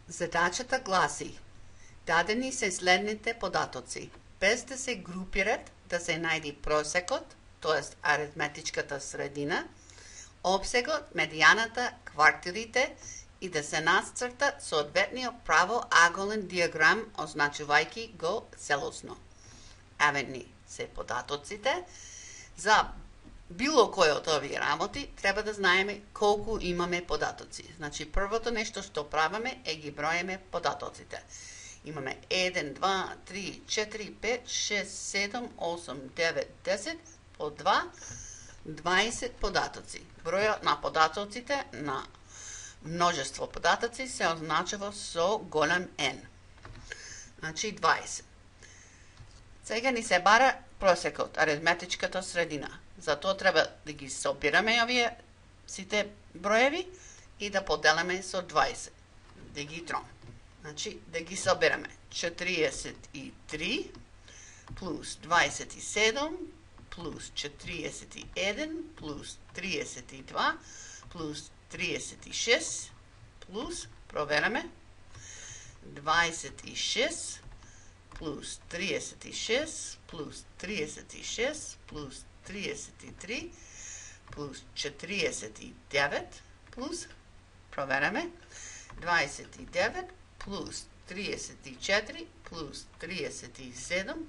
Задачата гласи: дадени се следните податоци. Без да се групират, да се најди просекот, т.е. аритметичката средина, обсегот, медијаната, квартилите и да се нацрта соодветниот правоаголен диаграм, означувајќи го целосно. Евени се податоците. За било кој од овие работи треба да знаеме колку имаме податоци. Значи, првото нешто што правиме е ги броиме податоците. Имаме 1, 2, 3, 4, 5, 6, 7, 8, 9, 10, по 2, 20 податоци. Бројот на податоците на множество податоци се означава со голем N. Значи 20. Сега ни се бара просекот, аритметичката средина. Затоа треба да ги собираме овие сите броеви и да поделиме со 20. Да ги тром. Значи, да ги собираме. 43 плюс 27 плюс 41 плюс 32 плюс 36 плюс, провераме, 26 плюс 36 плюс 36 плюс 33 плюс 49 плюс, провераме, 29 плюс 34 плюс 37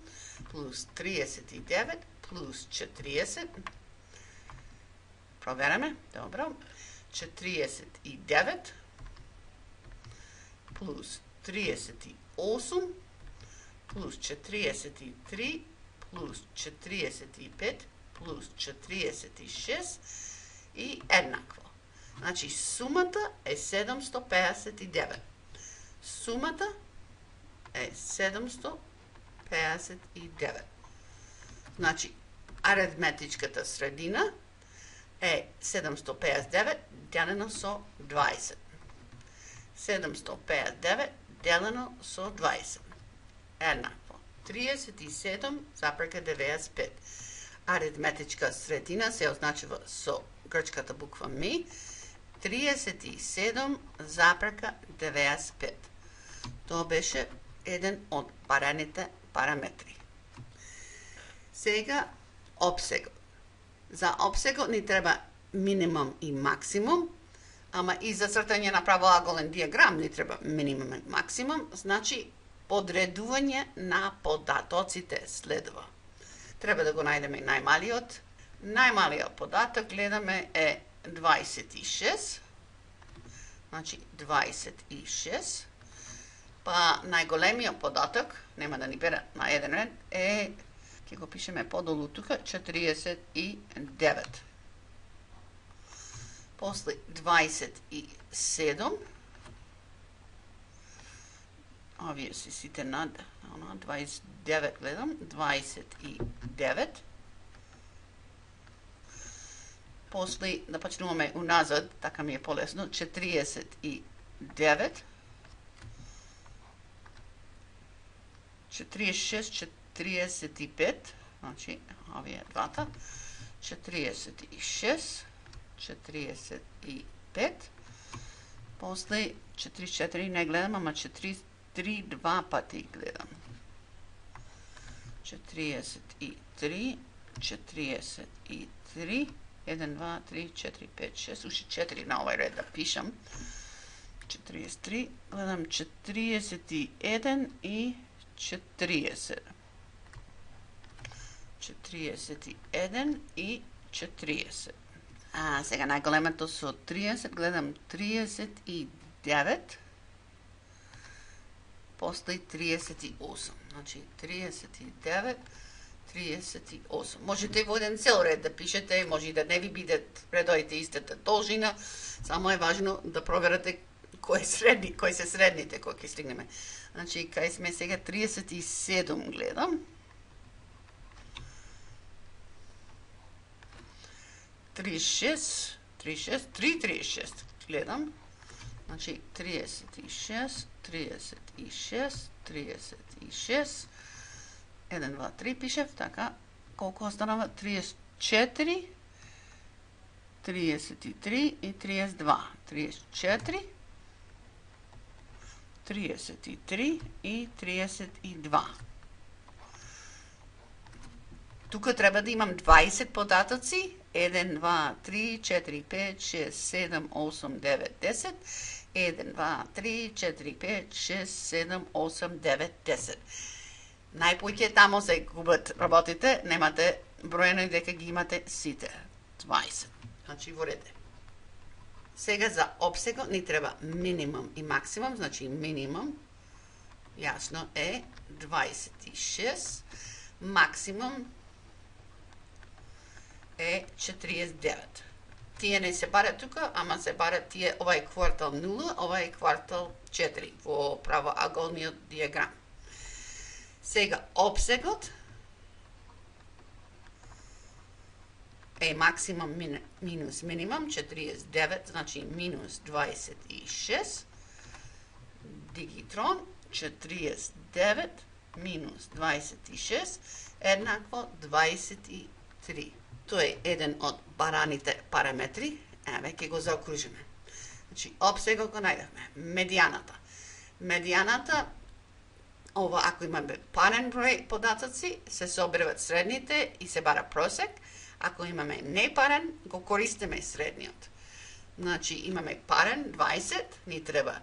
плюс 39 плюс 40, провераме, добро, 49 плюс 38 плюс 43 плюс 45 плюс 46 и еднакво. Значи, сумата е 759. Сумата е 759. Значи, аритметичката средина е 759 делено со 20. 759 делено со 20. Еднакво. 37,95. Аритметичка средина се означава со грчката буква Ми. 37,95. Тоа беше еден од бараните параметри. Сега обсегот. За обсегот ни треба минимум и максимум, ама и за цртање на правоаголен диаграм ни треба минимум и максимум, значи подредување на податоците следува. Треба да го најдеме најмалиот. Најмалиот податок гледаме е 26. Значи 26. Па најголемиот податок, нема да ни бере на еден ред, е, ќе го пишеме подолу тука, 49. После 27. Овие си сите над 29 гледам, 29. После да почнуваме уназад, така ми е полесно, 49. 46, 45, значи овие двата, 46, 45, после 44 не гледам, ама 43 два пати гледам. 43, 43, 1, 2, 3, 4, 5, 6, уши 4 на овој ред да пишам. 43, гледам 41 и 40. 41 и 40. Сега најголемото со 30, гледам 39, после 38. Значи 39, 38. Можете во еден цел ред да пишете, може и да не ви бидат редовите истата должина, само е важно да проверате кој се средните, кој ќе стигнеме. Значи, кај сме сега 37 гледам. 36, 36 гледам. Значи, 36, 36, 36. 1, 2, 3 пишев, така. Колку останава? 34, 33 и 32. 34, 33 и 32. Тука треба да имам 20 податоци. 1, 2, 3, 4, 5, 6, 7, 8, 9, 10. 1, 2, 3, 4, 5, 6, 7, 8, 9, 10. Најпоќе тамо се губат работите, немате броено и дека ги имате сите. 20. Значи во ред. Сега за опсегот ни треба минимум и максимум, значи минимум, јасно е 26, максимум е 49. Тие не се барат тука, ама се барат тие овај квартал 0, овај квартал 4 во правоаголниот диаграм. Сега опсегот е максимум минус минимум 49, значи минус 26. Дигитрон 49 минус 26 еднакво 23. Тоа е еден од бараните параметри. Еве, ќе го заокружиме. Значи, опсегот го најдевме. Медијаната. Медијаната, ова ако имаме парен број податоци, се соберуваат средните и се бара просек. Ако имаме непарен, го користиме средниот. Значи, имаме парен 20, ни треба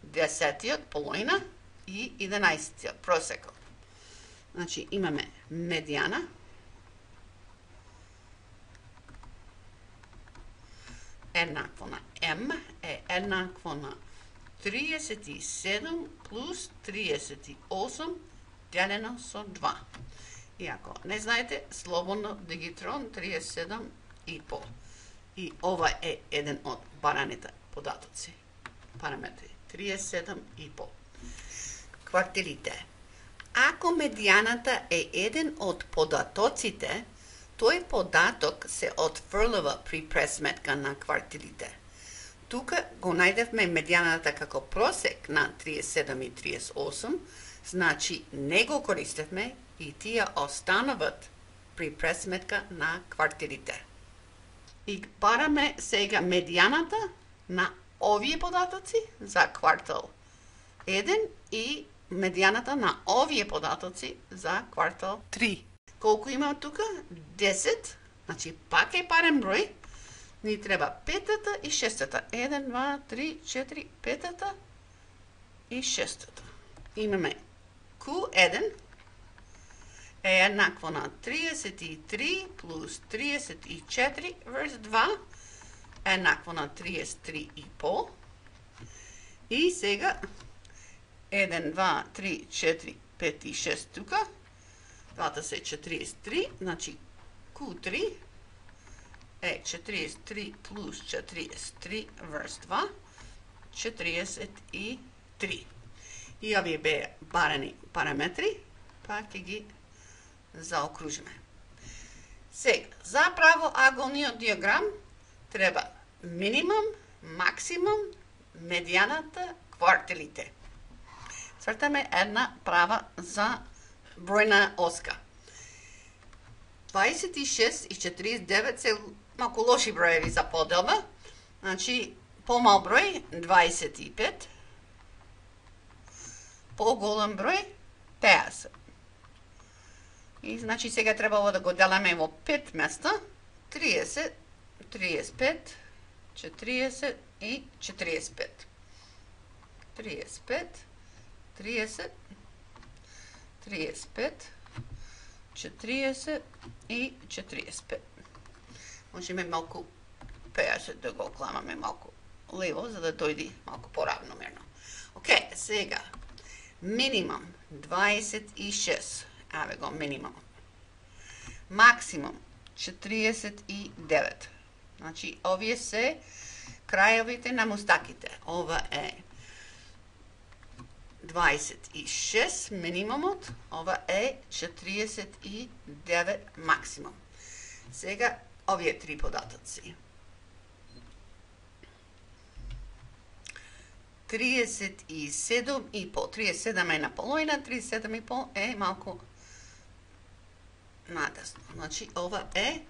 10-тиот, половина, и 11-тиот, просекот. Значи, имаме медијана, еднакво на М е еднакво на 37 плюс 38 делено со 2. И ако не знаете, слободно дигитрон 37 и пол. И ова е еден од бараните податоци. Параметри 37 и пол. Квартилите. Ако медијаната е еден од податоците, тој податок се отфрлува при пресметка на квартилите. Тука го најдевме медијаната како просек на 37 и 38, значи не го користевме и тие остануват при пресметка на квартилите. И бараме сега медијаната на овие податоци за квартал 1 и медијаната на овие податоци за квартал 3. Колку има тука? 10. Значи пак е парен број. Ни треба петата и шестата. 1, 2, 3, 4, петата и шестата. Имаме Q1 е еднакво на 33 плюс 34 врз 2 е еднакво на 33 и пол. И сега 1, 2, 3, 4, 5 и 6 тука. Двата се 43, значи Q3 е 43 плюс 43 врз 2, 43. И овие беа барани параметри, па ќе ги заокружиме. Сега, за правоаголниот диаграм треба минимум, максимум, медијаната, квартилите. Цртаме една права за бројна оска. 26 и 49 се малку лоши броеви за поделба. Значи, помал број 25, поголем број 50. И значи сега требало да го деламе во 5 места. 30, 35, 40 и 45. 35, 30, 35, 40 и 45. Можеме малку 50 да го окламаме малку лево, за да дојде малку поравномерно. Океј, сега. Минимум 26. Аве го минимум. Максимум 49. Значи, овие се крајовите на мустаките. Ова е 26 минимумот, ова е 49 максимум. Сега, овие три податоци. 37,5. 37 е на половина, 37,5 е малку надесно. Значи, ова е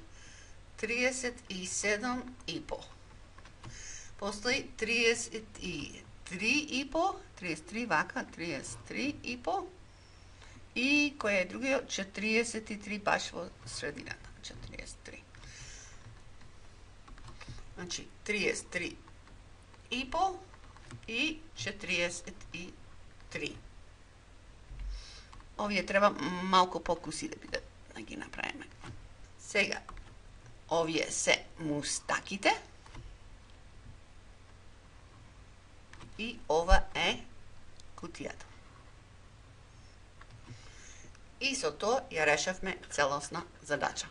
37,5. Постои 33 33 вака, 33,5. И кој е другиот? 43 баш во средината. 43. Значи, 33,5 и 43. Овие треба малку покуси да бидат, да ги направиме. Сега, овие се мустаките. И ова е кутијата. И со тоа ја решавме целосна задача.